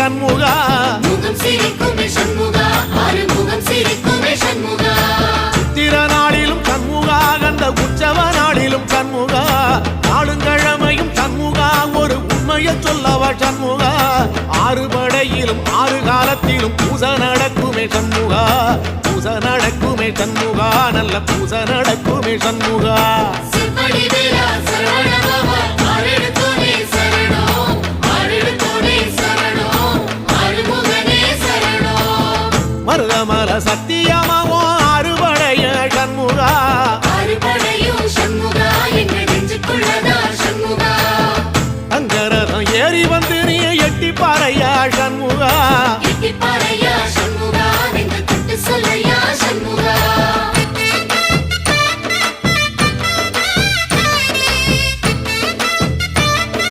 சண்முகா முகம் சிரிக்குமே சண்முகா ஆறுமுகம் சிரிக்குமே சண்முகா சித்திர நாளிலும் சண்முகா கந்த உற்சவ நாளிலும் சண்முகா நாளுங்கிழமையும் சண்முகா ஒரு உண்மையை சொல்லவா சண்முகா ஆறு படையிலும் ஆறு காலத்திலும் பூசை நடக்குமே சண்முகா பூசை நடக்குமே சண்முகா நல்ல பூசை நடக்குமே சண்முகா சிவடிவே